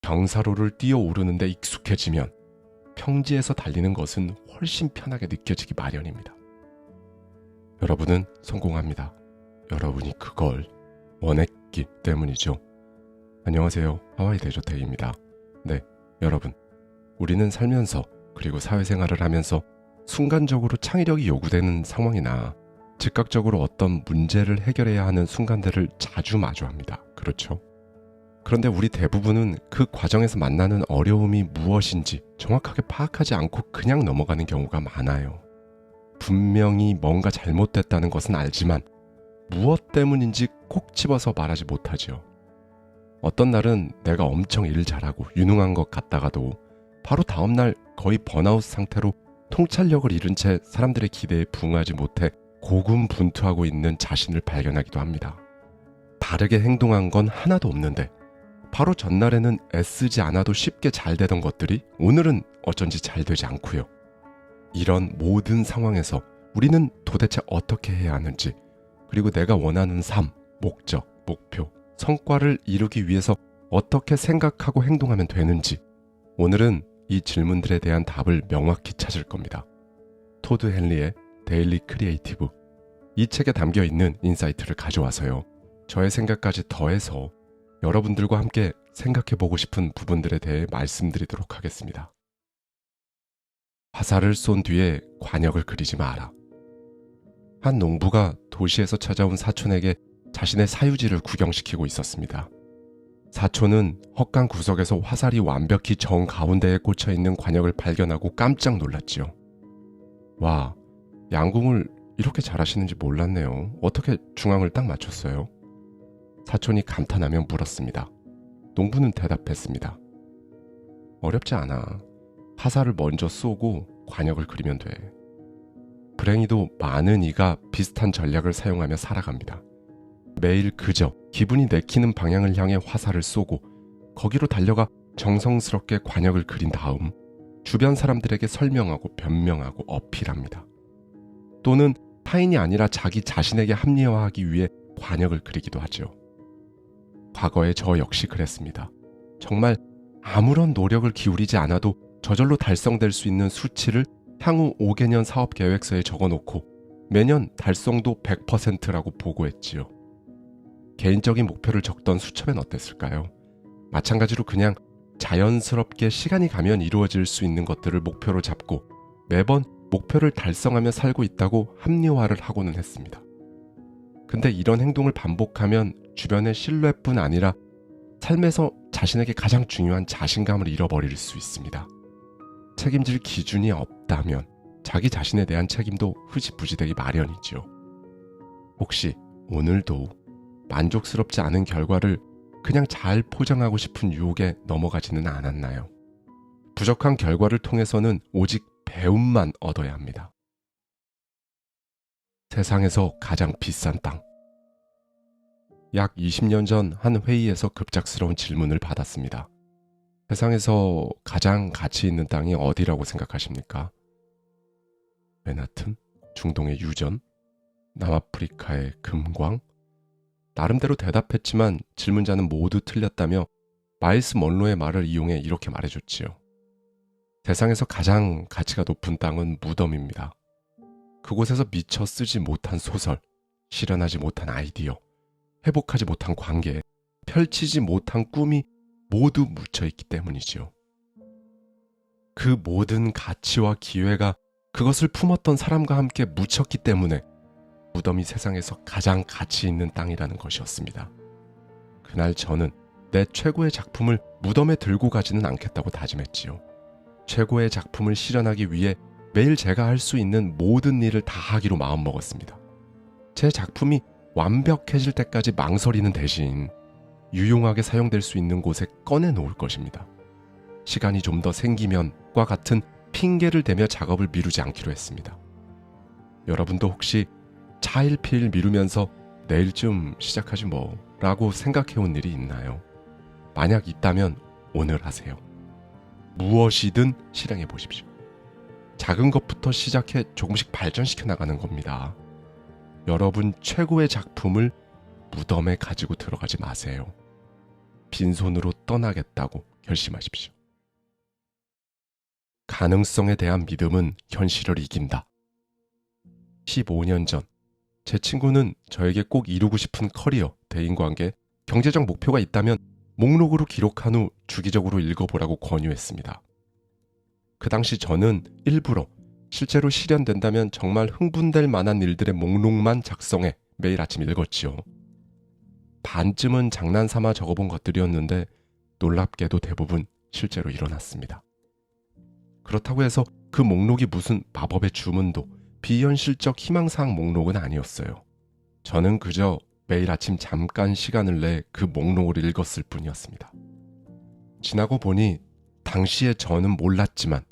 경사로를 뛰어오르는데 익숙해지면 평지에서 달리는 것은 훨씬 편하게 느껴지기 마련입니다. 여러분은 성공합니다. 여러분이 그걸 원했기 때문이죠. 안녕하세요. 하와이 대저택입니다. 네, 여러분. 우리는 살면서 그리고 사회생활을 하면서 순간적으로 창의력이 요구되는 상황이나 즉각적으로 어떤 문제를 해결해야 하는 순간들을 자주 마주합니다. 그렇죠? 그런데 우리 대부분은 그 과정에서 만나는 어려움이 무엇인지 정확하게 파악하지 않고 그냥 넘어가는 경우가 많아요. 분명히 뭔가 잘못됐다는 것은 알지만 무엇 때문인지 꼭 집어서 말하지 못하지요. 어떤 날은 내가 엄청 일을 잘하고 유능한 것 같다가도 바로 다음날 거의 번아웃 상태로 통찰력을 잃은 채 사람들의 기대에 부응하지 못해 고군분투하고 있는 자신을 발견하기도 합니다. 다르게 행동한 건 하나도 없는데 바로 전날에는 애쓰지 않아도 쉽게 잘 되던 것들이 오늘은 어쩐지 잘 되지 않고요. 이런 모든 상황에서 우리는 도대체 어떻게 해야 하는지, 그리고 내가 원하는 삶, 목적, 목표, 성과를 이루기 위해서 어떻게 생각하고 행동하면 되는지, 오늘은 이 질문들에 대한 답을 명확히 찾을 겁니다. 토드 헨리의 데일리 크리에이티브, 이 책에 담겨있는 인사이트를 가져와서요, 저의 생각까지 더해서 여러분들과 함께 생각해보고 싶은 부분들에 대해 말씀드리도록 하겠습니다. 화살을 쏜 뒤에 관역을 그리지 마라. 한 농부가 도시에서 찾아온 사촌에게 자신의 사유지를 구경시키고 있었습니다. 사촌은 헛간 구석에서 화살이 완벽히 정 가운데에 꽂혀있는 관역을 발견하고 깜짝 놀랐지요. 와, 양궁을 이렇게 잘하시는지 몰랐네요. 어떻게 중앙을 딱 맞췄어요? 사촌이 감탄하며 물었습니다. 농부는 대답했습니다. 어렵지 않아. 화살을 먼저 쏘고 관역을 그리면 돼. 불행히도 많은 이가 비슷한 전략을 사용하며 살아갑니다. 매일 그저 기분이 내키는 방향을 향해 화살을 쏘고 거기로 달려가 정성스럽게 관역을 그린 다음 주변 사람들에게 설명하고 변명하고 어필합니다. 또는 타인이 아니라 자기 자신에게 합리화하기 위해 관역을 그리기도 하죠. 과거의 저 역시 그랬습니다. 정말 아무런 노력을 기울이지 않아도 저절로 달성될 수 있는 수치를 향후 5개년 사업계획서에 적어놓고 매년 달성도 100%라고 보고했지요. 개인적인 목표를 적던 수첩엔 어땠을까요? 마찬가지로 그냥 자연스럽게 시간이 가면 이루어질 수 있는 것들을 목표로 잡고 매번 목표를 달성하며 살고 있다고 합리화를 하고는 했습니다. 근데 이런 행동을 반복하면 주변의 신뢰뿐 아니라 삶에서 자신에게 가장 중요한 자신감을 잃어버릴 수 있습니다. 책임질 기준이 없다면 자기 자신에 대한 책임도 흐지부지되기 마련이죠. 혹시 오늘도 만족스럽지 않은 결과를 그냥 잘 포장하고 싶은 유혹에 넘어가지는 않았나요? 부족한 결과를 통해서는 오직 배움만 얻어야 합니다. 세상에서 가장 비싼 땅. 약 20년 전 한 회의에서 급작스러운 질문을 받았습니다. 세상에서 가장 가치 있는 땅이 어디라고 생각하십니까? 맨하튼? 중동의 유전? 남아프리카의 금광? 나름대로 대답했지만 질문자는 모두 틀렸다며 마일스 먼로의 말을 이용해 이렇게 말해줬지요. 세상에서 가장 가치가 높은 땅은 무덤입니다. 그곳에서 미처 쓰지 못한 소설, 실현하지 못한 아이디어, 회복하지 못한 관계, 펼치지 못한 꿈이 모두 묻혀있기 때문이지요. 그 모든 가치와 기회가 그것을 품었던 사람과 함께 묻혔기 때문에 무덤이 세상에서 가장 가치 있는 땅이라는 것이었습니다. 그날 저는 내 최고의 작품을 무덤에 들고 가지는 않겠다고 다짐했지요. 최고의 작품을 실현하기 위해 매일 제가 할 수 있는 모든 일을 다 하기로 마음먹었습니다. 제 작품이 완벽해질 때까지 망설이는 대신 유용하게 사용될 수 있는 곳에 꺼내놓을 것입니다. 시간이 좀 더 생기면과 같은 핑계를 대며 작업을 미루지 않기로 했습니다. 여러분도 혹시 차일피일 미루면서 내일쯤 시작하지 뭐 라고 생각해온 일이 있나요? 만약 있다면 오늘 하세요. 무엇이든 실행해 보십시오. 작은 것부터 시작해 조금씩 발전시켜 나가는 겁니다. 여러분 최고의 작품을 무덤에 가지고 들어가지 마세요. 빈손으로 떠나겠다고 결심하십시오. 가능성에 대한 믿음은 현실을 이긴다. 15년 전, 제 친구는 저에게 꼭 이루고 싶은 커리어, 대인관계, 경제적 목표가 있다면 목록으로 기록한 후 주기적으로 읽어보라고 권유했습니다. 그 당시 저는 일부러 실제로 실현된다면 정말 흥분될 만한 일들의 목록만 작성해 매일 아침 읽었지요. 반쯤은 장난삼아 적어본 것들이었는데 놀랍게도 대부분 실제로 일어났습니다. 그렇다고 해서 그 목록이 무슨 마법의 주문도 비현실적 희망사항 목록은 아니었어요. 저는 그저 매일 아침 잠깐 시간을 내 그 목록을 읽었을 뿐이었습니다. 지나고 보니 당시에 저는 몰랐지만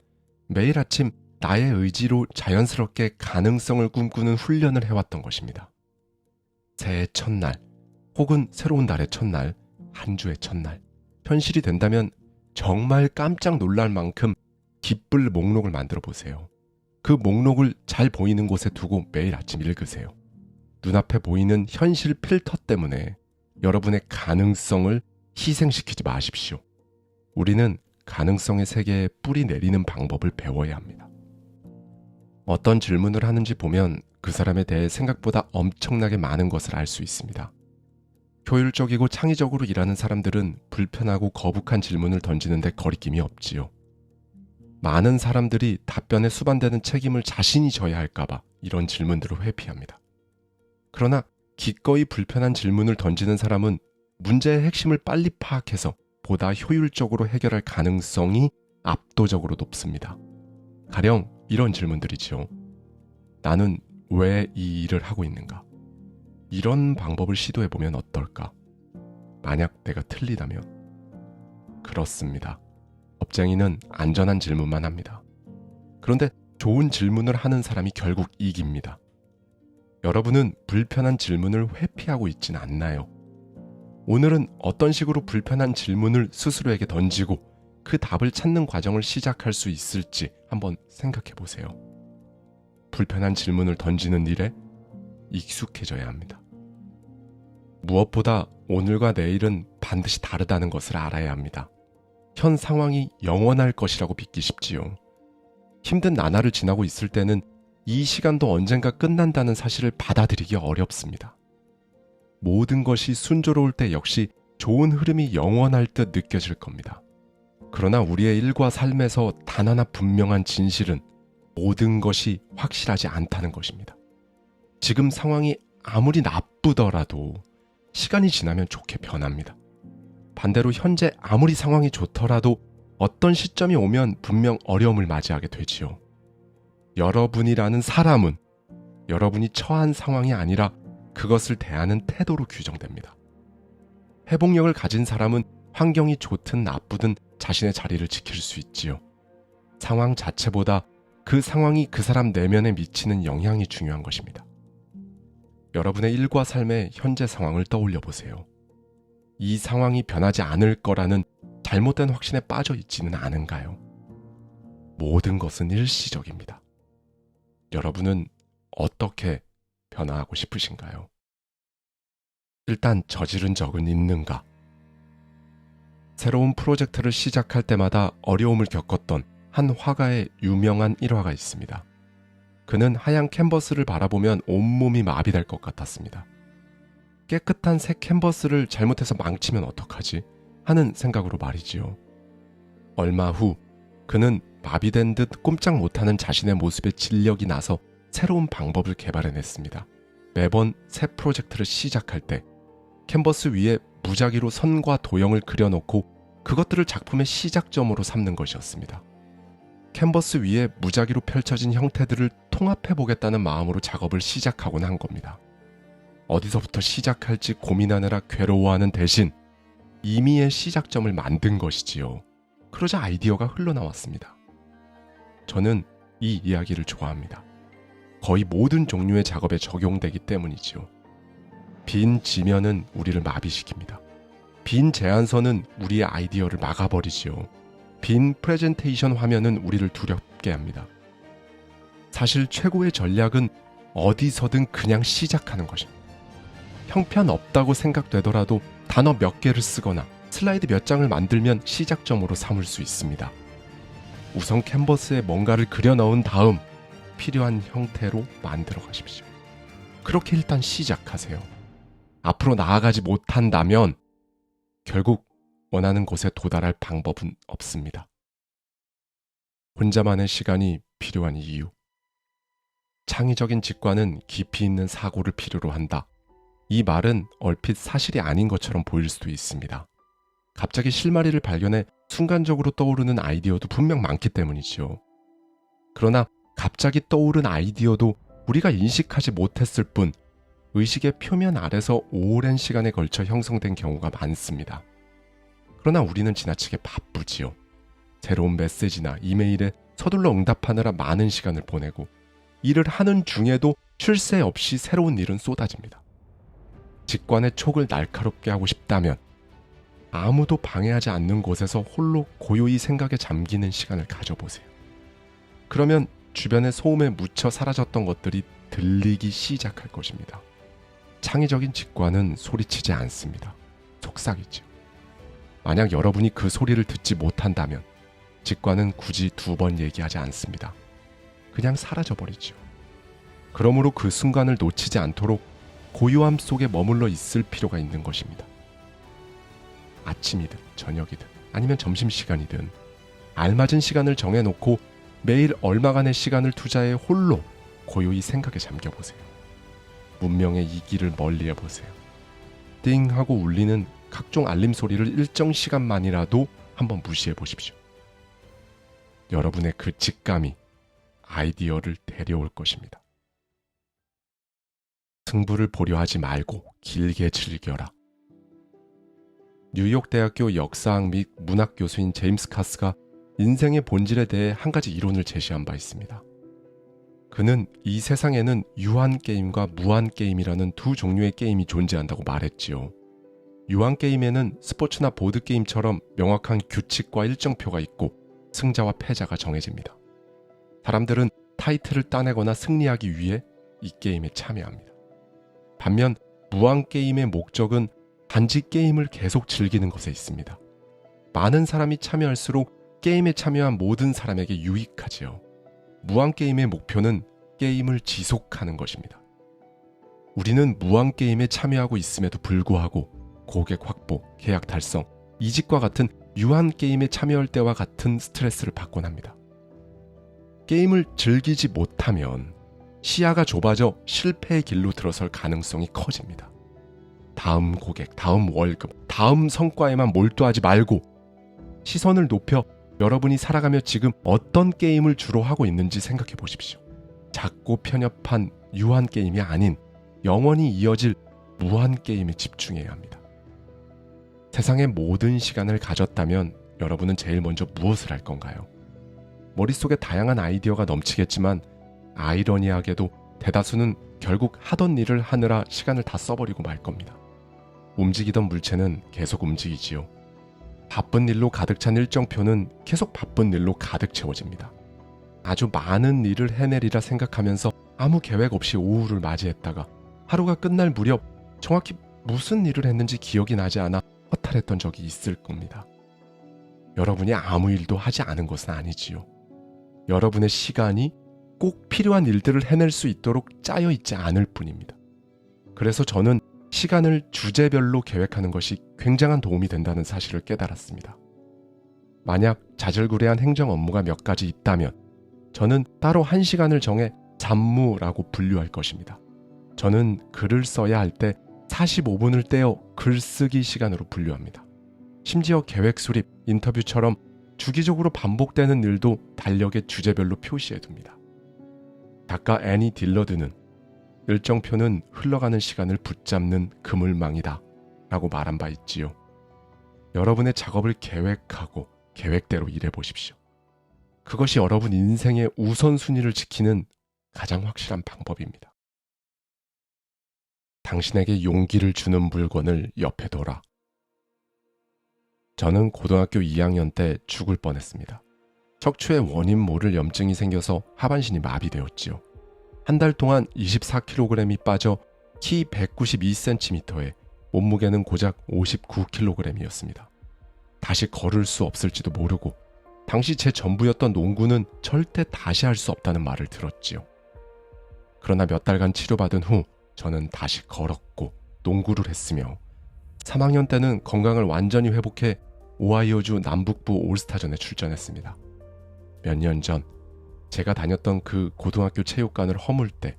매일 아침 나의 의지로 자연스럽게 가능성을 꿈꾸는 훈련을 해왔던 것입니다. 새해 첫날, 혹은 새로운 달의 첫날, 한 주의 첫날, 현실이 된다면 정말 깜짝 놀랄 만큼 기쁠 목록을 만들어 보세요. 그 목록을 잘 보이는 곳에 두고 매일 아침 읽으세요. 눈앞에 보이는 현실 필터 때문에 여러분의 가능성을 희생시키지 마십시오. 우리는 가능성의 세계에 뿌리 내리는 방법을 배워야 합니다. 어떤 질문을 하는지 보면 그 사람에 대해 생각보다 엄청나게 많은 것을 알 수 있습니다. 효율적이고 창의적으로 일하는 사람들은 불편하고 거북한 질문을 던지는데 거리낌이 없지요. 많은 사람들이 답변에 수반되는 책임을 자신이 져야 할까봐 이런 질문들을 회피합니다. 그러나 기꺼이 불편한 질문을 던지는 사람은 문제의 핵심을 빨리 파악해서 보다 효율적으로 해결할 가능성이 압도적으로 높습니다. 가령 이런 질문들이죠. 나는 왜 이 일을 하고 있는가? 이런 방법을 시도해보면 어떨까? 만약 내가 틀리다면? 그렇습니다. 겁쟁이는 안전한 질문만 합니다. 그런데 좋은 질문을 하는 사람이 결국 이깁니다. 여러분은 불편한 질문을 회피하고 있진 않나요? 오늘은 어떤 식으로 불편한 질문을 스스로에게 던지고 그 답을 찾는 과정을 시작할 수 있을지 한번 생각해 보세요. 불편한 질문을 던지는 일에 익숙해져야 합니다. 무엇보다 오늘과 내일은 반드시 다르다는 것을 알아야 합니다. 현 상황이 영원할 것이라고 믿기 쉽지요. 힘든 나날을 지나고 있을 때는 이 시간도 언젠가 끝난다는 사실을 받아들이기 어렵습니다. 모든 것이 순조로울 때 역시 좋은 흐름이 영원할 듯 느껴질 겁니다. 그러나 우리의 일과 삶에서 단 하나 분명한 진실은 모든 것이 확실하지 않다는 것입니다. 지금 상황이 아무리 나쁘더라도 시간이 지나면 좋게 변합니다. 반대로 현재 아무리 상황이 좋더라도 어떤 시점이 오면 분명 어려움을 맞이하게 되지요. 여러분이라는 사람은 여러분이 처한 상황이 아니라 그것을 대하는 태도로 규정됩니다. 회복력을 가진 사람은 환경이 좋든 나쁘든 자신의 자리를 지킬 수 있지요. 상황 자체보다 그 상황이 그 사람 내면에 미치는 영향이 중요한 것입니다. 여러분의 일과 삶의 현재 상황을 떠올려 보세요. 이 상황이 변하지 않을 거라는 잘못된 확신에 빠져 있지는 않은가요? 모든 것은 일시적입니다. 여러분은 어떻게 변화하고 싶으신가요? 일단 저지른 적은 있는가? 새로운 프로젝트를 시작할 때마다 어려움을 겪었던 한 화가의 유명한 일화가 있습니다. 그는 하얀 캔버스를 바라보면 온몸이 마비될 것 같았습니다. 깨끗한 새 캔버스를 잘못해서 망치면 어떡하지? 하는 생각으로 말이지요. 얼마 후 그는 마비된 듯 꼼짝 못하는 자신의 모습에 진력이 나서 새로운 방법을 개발해냈습니다. 매번 새 프로젝트를 시작할 때 캔버스 위에 무작위로 선과 도형을 그려놓고 그것들을 작품의 시작점으로 삼는 것이었습니다. 캔버스 위에 무작위로 펼쳐진 형태들을 통합해보겠다는 마음으로 작업을 시작하곤 한 겁니다. 어디서부터 시작할지 고민하느라 괴로워하는 대신 임의의 시작점을 만든 것이지요. 그러자 아이디어가 흘러나왔습니다. 저는 이 이야기를 좋아합니다. 거의 모든 종류의 작업에 적용되기 때문이지요. 빈 지면은 우리를 마비시킵니다. 빈 제안서는 우리의 아이디어를 막아버리지요. 빈 프레젠테이션 화면은 우리를 두렵게 합니다. 사실 최고의 전략은 어디서든 그냥 시작하는 것입니다. 형편없다고 생각되더라도 단어 몇 개를 쓰거나 슬라이드 몇 장을 만들면 시작점으로 삼을 수 있습니다. 우선 캔버스에 뭔가를 그려 넣은 다음 필요한 형태로 만들어 가십시오. 그렇게 일단 시작하세요. 앞으로 나아가지 못한다면 결국 원하는 곳에 도달할 방법은 없습니다. 혼자만의 시간이 필요한 이유. 창의적인 직관은 깊이 있는 사고를 필요로 한다. 이 말은 얼핏 사실이 아닌 것처럼 보일 수도 있습니다. 갑자기 실마리를 발견해 순간적으로 떠오르는 아이디어도 분명 많기 때문이지요. 그러나 갑자기 떠오른 아이디어도 우리가 인식하지 못했을 뿐 의식의 표면 아래서 오랜 시간에 걸쳐 형성된 경우가 많습니다. 그러나 우리는 지나치게 바쁘지요. 새로운 메시지나 이메일에 서둘러 응답하느라 많은 시간을 보내고 일을 하는 중에도 쉴 새 없이 새로운 일은 쏟아집니다. 직관의 촉을 날카롭게 하고 싶다면 아무도 방해하지 않는 곳에서 홀로 고요히 생각에 잠기는 시간을 가져보세요. 그러면 주변의 소음에 묻혀 사라졌던 것들이 들리기 시작할 것입니다. 창의적인 직관은 소리치지 않습니다. 속삭이죠. 만약 여러분이 그 소리를 듣지 못한다면 직관은 굳이 2번 얘기하지 않습니다. 그냥 사라져버리죠. 그러므로 그 순간을 놓치지 않도록 고요함 속에 머물러 있을 필요가 있는 것입니다. 아침이든 저녁이든 아니면 점심시간이든 알맞은 시간을 정해놓고 매일 얼마간의 시간을 투자해 홀로 고요히 생각에 잠겨보세요. 문명의 이 길을 멀리해보세요. 띵 하고 울리는 각종 알림 소리를 일정 시간만이라도 한번 무시해보십시오. 여러분의 그 직감이 아이디어를 데려올 것입니다. 승부를 보려 하지 말고 길게 즐겨라. 뉴욕 대학교 역사학 및 문학 교수인 제임스 카스가 인생의 본질에 대해 한 가지 이론을 제시한 바 있습니다. 그는 이 세상에는 유한 게임과 무한 게임이라는 두 종류의 게임이 존재한다고 말했지요. 유한 게임에는 스포츠나 보드게임처럼 명확한 규칙과 일정표가 있고 승자와 패자가 정해집니다. 사람들은 타이틀을 따내거나 승리하기 위해 이 게임에 참여합니다. 반면 무한 게임의 목적은 단지 게임을 계속 즐기는 것에 있습니다. 많은 사람이 참여할수록 게임에 참여한 모든 사람에게 유익하지요. 무한 게임의 목표는 게임을 지속하는 것입니다. 우리는 무한 게임에 참여하고 있음에도 불구하고 고객 확보, 계약 달성, 이직과 같은 유한 게임에 참여할 때와 같은 스트레스를 받곤 합니다. 게임을 즐기지 못하면 시야가 좁아져 실패의 길로 들어설 가능성이 커집니다. 다음 고객, 다음 월급, 다음 성과에만 몰두하지 말고 시선을 높여 여러분이 살아가며 지금 어떤 게임을 주로 하고 있는지 생각해 보십시오. 작고 편협한 유한 게임이 아닌 영원히 이어질 무한 게임에 집중해야 합니다. 세상의 모든 시간을 가졌다면 여러분은 제일 먼저 무엇을 할 건가요? 머릿속에 다양한 아이디어가 넘치겠지만 아이러니하게도 대다수는 결국 하던 일을 하느라 시간을 다 써버리고 말 겁니다. 움직이던 물체는 계속 움직이지요. 바쁜 일로 가득 찬 일정표는 계속 바쁜 일로 가득 채워집니다. 아주 많은 일을 해내리라 생각하면서 아무 계획 없이 오후를 맞이했다가 하루가 끝날 무렵 정확히 무슨 일을 했는지 기억이 나지 않아 허탈했던 적이 있을 겁니다. 여러분이 아무 일도 하지 않은 것은 아니지요. 여러분의 시간이 꼭 필요한 일들을 해낼 수 있도록 짜여 있지 않을 뿐입니다. 그래서 저는 시간을 주제별로 계획하는 것이 굉장한 도움이 된다는 사실을 깨달았습니다. 만약 자질구레한 행정 업무가 몇 가지 있다면 저는 따로 1시간을 정해 잡무라고 분류할 것입니다. 저는 글을 써야 할 때 45분을 떼어 글쓰기 시간으로 분류합니다. 심지어 계획 수립, 인터뷰처럼 주기적으로 반복되는 일도 달력의 주제별로 표시해둡니다. 작가 애니 딜러드는 일정표는 흘러가는 시간을 붙잡는 그물망이다 라고 말한 바 있지요. 여러분의 작업을 계획하고 계획대로 일해보십시오. 그것이 여러분 인생의 우선순위를 지키는 가장 확실한 방법입니다. 당신에게 용기를 주는 물건을 옆에 둬라. 저는 고등학교 2학년 때 죽을 뻔했습니다. 척추에 원인 모를 염증이 생겨서 하반신이 마비되었지요. 한 달 동안 24kg이 빠져 키 192cm에 몸무게는 고작 59kg이었습니다. 다시 걸을 수 없을지도 모르고 당시 제 전부였던 농구는 절대 다시 할 수 없다는 말을 들었지요. 그러나 몇 달간 치료받은 후 저는 다시 걸었고 농구를 했으며 3학년 때는 건강을 완전히 회복해 오하이오주 남북부 올스타전에 출전했습니다. 몇 년 전 제가 다녔던 그 고등학교 체육관을 허물 때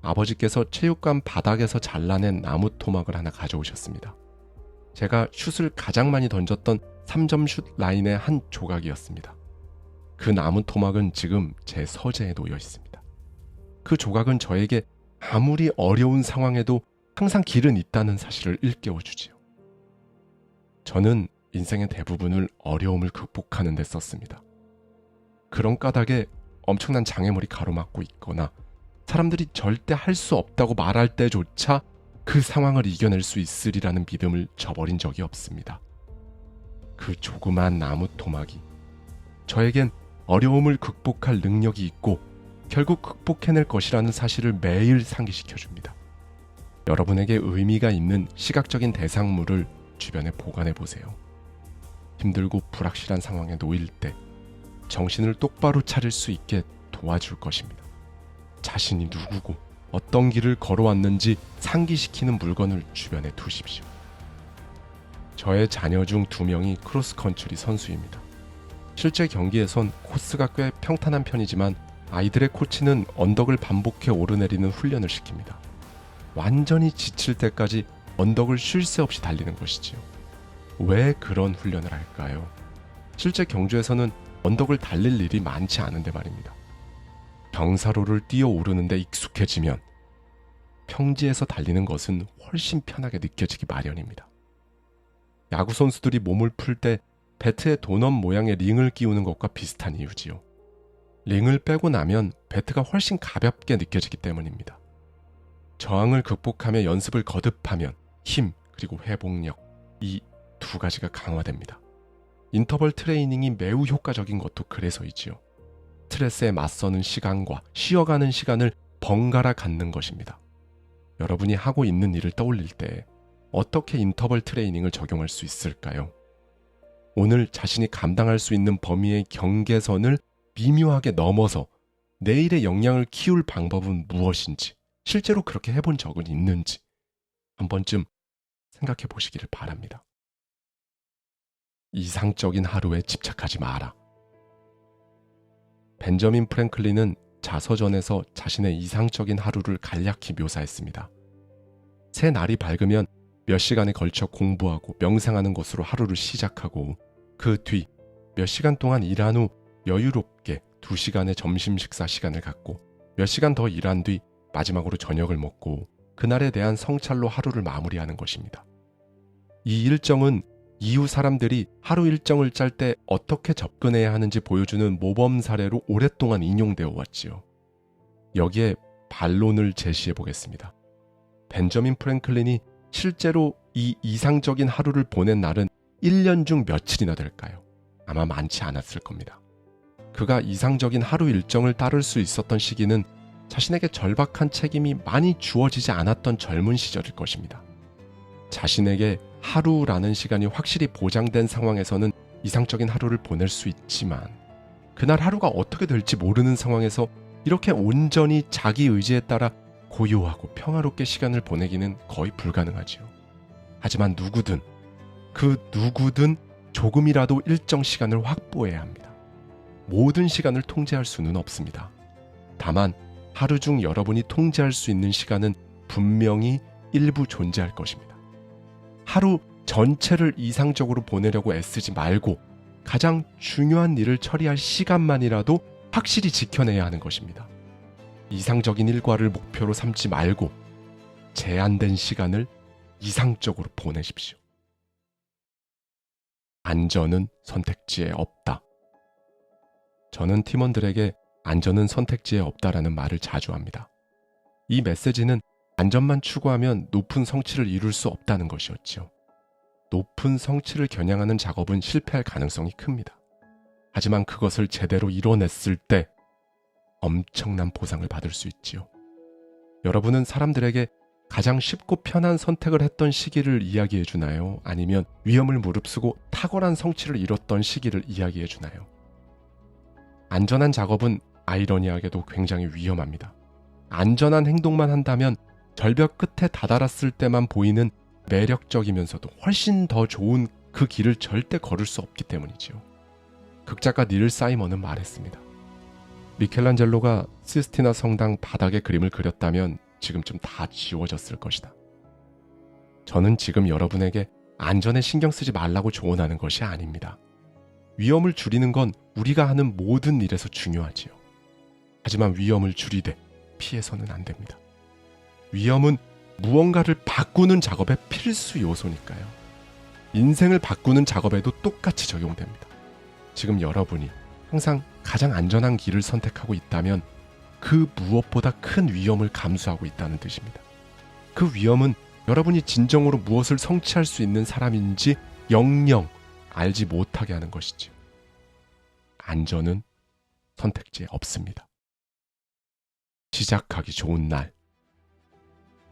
아버지께서 체육관 바닥에서 잘라낸 나무 토막을 하나 가져오셨습니다. 제가 슛을 가장 많이 던졌던 3점 슛 라인의 한 조각이었습니다. 그 나무 토막은 지금 제 서재에 놓여 있습니다. 그 조각은 저에게 아무리 어려운 상황에도 항상 길은 있다는 사실을 일깨워주지요. 저는 인생의 대부분을 어려움을 극복하는 데 썼습니다. 그런 까닭에 엄청난 장애물이 가로막고 있거나 사람들이 절대 할 수 없다고 말할 때조차 그 상황을 이겨낼 수 있으리라는 믿음을 저버린 적이 없습니다. 그 조그만 나무 토막이 저에겐 어려움을 극복할 능력이 있고 결국 극복해낼 것이라는 사실을 매일 상기시켜줍니다. 여러분에게 의미가 있는 시각적인 대상물을 주변에 보관해보세요. 힘들고 불확실한 상황에 놓일 때 정신을 똑바로 차릴 수 있게 도와줄 것입니다. 자신이 누구고 어떤 길을 걸어왔는지 상기시키는 물건을 주변에 두십시오. 저의 자녀 중 2명이 크로스컨트리 선수입니다. 실제 경기에선 코스가 꽤 평탄한 편이지만 아이들의 코치는 언덕을 반복해 오르내리는 훈련을 시킵니다. 완전히 지칠 때까지 언덕을 쉴 새 없이 달리는 것이지요. 왜 그런 훈련을 할까요? 실제 경주에서는 언덕을 달릴 일이 많지 않은데 말입니다. 경사로를 뛰어오르는데 익숙해지면 평지에서 달리는 것은 훨씬 편하게 느껴지기 마련입니다. 야구 선수들이 몸을 풀 때 배트에 도넛 모양의 링을 끼우는 것과 비슷한 이유지요. 링을 빼고 나면 배트가 훨씬 가볍게 느껴지기 때문입니다. 저항을 극복하며 연습을 거듭하면 힘 그리고 회복력 이 2가지가 강화됩니다. 인터벌 트레이닝이 매우 효과적인 것도 그래서이지요. 스트레스에 맞서는 시간과 쉬어가는 시간을 번갈아 갖는 것입니다. 여러분이 하고 있는 일을 떠올릴 때 어떻게 인터벌 트레이닝을 적용할 수 있을까요? 오늘 자신이 감당할 수 있는 범위의 경계선을 미묘하게 넘어서 내일의 역량을 키울 방법은 무엇인지, 실제로 그렇게 해본 적은 있는지 한 번쯤 생각해 보시기를 바랍니다. 이상적인 하루에 집착하지 마라. 벤저민 프랭클린은 자서전에서 자신의 이상적인 하루를 간략히 묘사했습니다. 새 날이 밝으면 몇 시간에 걸쳐 공부하고 명상하는 것으로 하루를 시작하고 그 뒤 몇 시간 동안 일한 후 여유롭게 2시간의 점심 식사 시간을 갖고 몇 시간 더 일한 뒤 마지막으로 저녁을 먹고 그날에 대한 성찰로 하루를 마무리하는 것입니다. 이 일정은 이후 사람들이 하루 일정을 짤 때 어떻게 접근해야 하는지 보여주는 모범 사례로 오랫동안 인용되어 왔지요. 여기에 반론을 제시해 보겠습니다. 벤저민 프랭클린이 실제로 이 이상적인 하루를 보낸 날은 1년 중 며칠이나 될까요? 아마 많지 않았을 겁니다. 그가 이상적인 하루 일정을 따를 수 있었던 시기는 자신에게 절박한 책임이 많이 주어지지 않았던 젊은 시절일 것입니다. 자신에게 하루라는 시간이 확실히 보장된 상황에서는 이상적인 하루를 보낼 수 있지만 그날 하루가 어떻게 될지 모르는 상황에서 이렇게 온전히 자기 의지에 따라 고요하고 평화롭게 시간을 보내기는 거의 불가능하지요. 하지만 누구든 조금이라도 일정 시간을 확보해야 합니다. 모든 시간을 통제할 수는 없습니다. 다만 하루 중 여러분이 통제할 수 있는 시간은 분명히 일부 존재할 것입니다. 하루 전체를 이상적으로 보내려고 애쓰지 말고 가장 중요한 일을 처리할 시간만이라도 확실히 지켜내야 하는 것입니다. 이상적인 일과를 목표로 삼지 말고 제한된 시간을 이상적으로 보내십시오. 안전은 선택지에 없다. 저는 팀원들에게 안전은 선택지에 없다라는 말을 자주 합니다. 이 메시지는 안전만 추구하면 높은 성취를 이룰 수 없다는 것이었지요. 높은 성취를 겨냥하는 작업은 실패할 가능성이 큽니다. 하지만 그것을 제대로 이뤄냈을 때 엄청난 보상을 받을 수 있지요. 여러분은 사람들에게 가장 쉽고 편한 선택을 했던 시기를 이야기해 주나요? 아니면 위험을 무릅쓰고 탁월한 성취를 이뤘던 시기를 이야기해 주나요? 안전한 작업은 아이러니하게도 굉장히 위험합니다. 안전한 행동만 한다면 절벽 끝에 다다랐을 때만 보이는 매력적이면서도 훨씬 더 좋은 그 길을 절대 걸을 수 없기 때문이지요. 극작가 닐 사이먼은 말했습니다. 미켈란젤로가 시스티나 성당 바닥에 그림을 그렸다면 지금쯤 다 지워졌을 것이다. 저는 지금 여러분에게 안전에 신경 쓰지 말라고 조언하는 것이 아닙니다. 위험을 줄이는 건 우리가 하는 모든 일에서 중요하지요. 하지만 위험을 줄이되 피해서는 안 됩니다. 위험은 무언가를 바꾸는 작업의 필수 요소니까요. 인생을 바꾸는 작업에도 똑같이 적용됩니다. 지금 여러분이 항상 가장 안전한 길을 선택하고 있다면 그 무엇보다 큰 위험을 감수하고 있다는 뜻입니다. 그 위험은 여러분이 진정으로 무엇을 성취할 수 있는 사람인지 영영 알지 못하게 하는 것이지요. 안전은 선택지에 없습니다. 시작하기 좋은 날.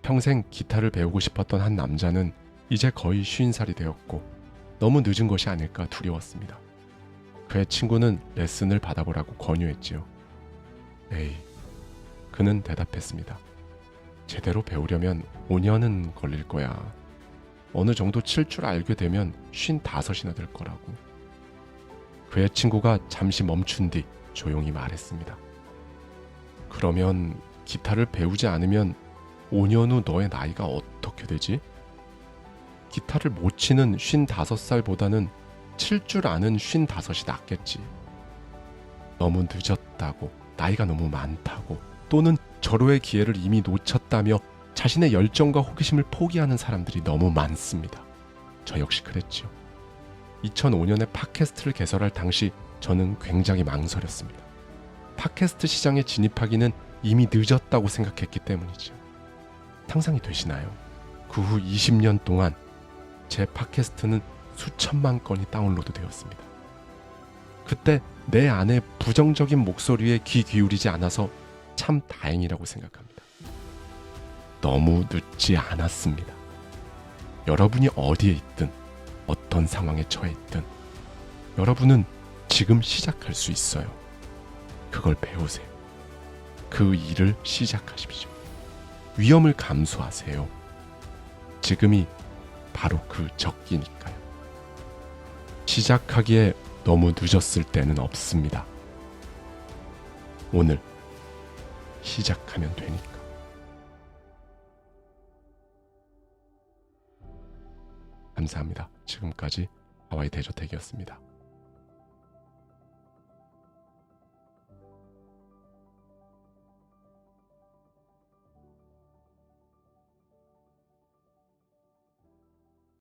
평생 기타를 배우고 싶었던 한 남자는 이제 거의 50살이 되었고 너무 늦은 것이 아닐까 두려웠습니다. 그의 친구는 레슨을 받아보라고 권유했지요. 에이, 그는 대답했습니다. 제대로 배우려면 5년은 걸릴 거야. 어느 정도 칠 줄 알게 되면 55이나 될 거라고. 그의 친구가 잠시 멈춘 뒤 조용히 말했습니다. 그러면 기타를 배우지 않으면 5년 후 너의 나이가 어떻게 되지? 기타를 못 치는 55살보다는 칠 줄 아는 55이 낫겠지. 너무 늦었다고, 나이가 너무 많다고, 또는 절호의 기회를 이미 놓쳤다며 자신의 열정과 호기심을 포기하는 사람들이 너무 많습니다. 저 역시 그랬지요. 2005년에 팟캐스트를 개설할 당시 저는 굉장히 망설였습니다. 팟캐스트 시장에 진입하기는 이미 늦었다고 생각했기 때문이죠. 상상이 되시나요? 그 후 20년 동안 제 팟캐스트는 수천만 건이 다운로드 되었습니다. 그때 내 안에 부정적인 목소리에 귀 기울이지 않아서 참 다행이라고 생각합니다. 너무 늦지 않았습니다. 여러분이 어디에 있든 어떤 상황에 처해 있든 여러분은 지금 시작할 수 있어요. 그걸 배우세요. 그 일을 시작하십시오. 위험을 감수하세요. 지금이 바로 그 적기니까요. 시작하기에 너무 늦었을 때는 없습니다. 오늘 시작하면 되니까. 감사합니다. 지금까지 하와이 대저택이었습니다.